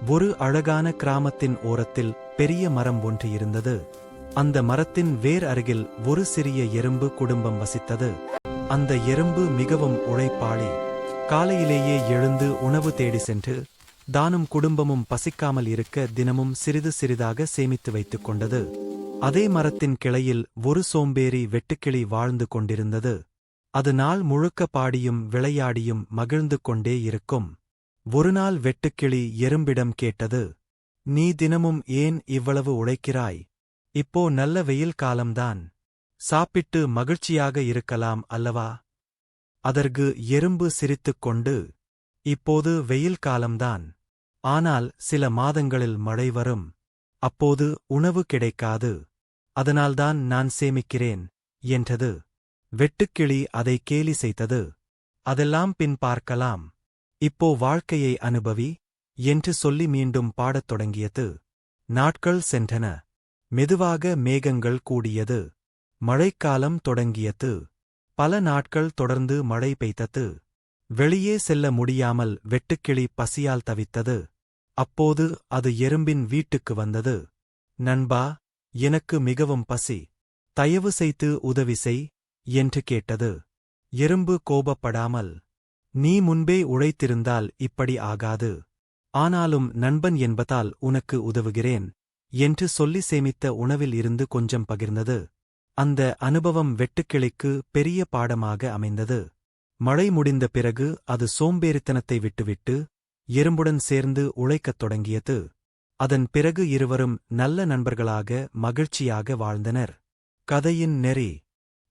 ஒரு அழகான கிராமத்தின் ஓரத்தில் பெரிய மரம் ஒன்று இருந்தது. அந்த மரத்தின் வேர் அருகில் ஒரு சிறிய எறும்பு குடும்பம் வசித்தது. அந்த எறும்பு மிகவும் உழைப்பாளி. காலையிலேயே எழுந்து உணவு தேடி சென்று தானும் குடும்பமும் பசிக்காமல் இருக்க தினமும் சிறிது சிறிதாக சேமித்து வைத்துக் கொண்டது. அதே மரத்தின் கிளையில் ஒரு சோம்பேறி வெட்டுக்கிளி வாழ்ந்து கொண்டிருந்தது. அது நாள் முழுக்க பாடியும் விளையாடியும் மகிழ்ந்து கொண்டே இருக்கும். ஒருநாள் வெட்டுக்கிளி எறும்பிடம் கேட்டது, "நீ தினமும் ஏன் இவ்வளவு உழைக்கிறாய்? இப்போ நல்ல வெயில் காலம்தான். சாப்பிட்டு மகிழ்ச்சியாக இருக்கலாம் அல்லவா?" அதற்கு எறும்பு சிரித்துக்கொண்டு, "இப்போது வெயில் காலம்தான். ஆனால் சில மாதங்களில் மழை வரும். அப்போது உணவு கிடைக்காது. அதனால்தான் நான் சேமிக்கிறேன்" என்றது. வெட்டுக்கிளி அதை கேலி செய்தது. "அதெல்லாம் பின் பார்க்கலாம். இப்போ வாழ்க்கையை அனுபவி" என்று சொல்லி மீண்டும் பாடத் தொடங்கியது. நாட்கள் சென்றன. மெதுவாக மேகங்கள் கூடியது. மழைக்காலம் தொடங்கியது. பல நாட்கள் தொடர்ந்து மழை பெய்தது. வெளியே செல்ல முடியாமல் வெட்டுக்கிளி பசியால் தவித்தது. அப்போது அது எறும்பின் வீட்டுக்கு வந்தது. "நண்பா, எனக்கு மிகவும் பசி. தயவு செய்து உதவி செய்" என்று கேட்டது. எறும்பு கோபப்படாமல், "நீ முன்பே உழைத்திருந்தால் இப்படி ஆகாது. ஆனாலும் நண்பன் என்பதால் உனக்கு உதவுகிறேன்" என்று சொல்லி சேமித்த உணவில் இருந்து கொஞ்சம் பகிர்ந்தது. அந்த அனுபவம் வெட்டுக்கிளிக்கு பெரிய பாடமாக அமைந்தது. மழை முடிந்த பிறகு அது சோம்பேறித்தனத்தை விட்டுவிட்டு எறும்புடன் சேர்ந்து உழைக்கத் தொடங்கியது. அதன் பிறகு இருவரும் நல்ல நண்பர்களாக மகிழ்ச்சியாக வாழ்ந்தனர். கதையின் நெறி: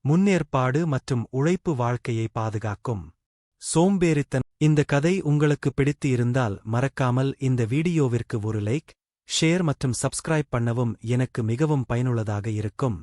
முன்னேற்பாடு மற்றும் உழைப்பு வாழ்க்கையை பாதுகாக்கும். சோம்பேறித்தனம். இந்த கதை உங்களுக்கு பிடித்து இருந்தால் மறக்காமல் இந்த வீடியோவிற்கு ஒரு லைக், ஷேர் மற்றும் சப்ஸ்கிரைப் பண்ணவும். எனக்கு மிகவும் பயனுள்ளதாக இருக்கும்.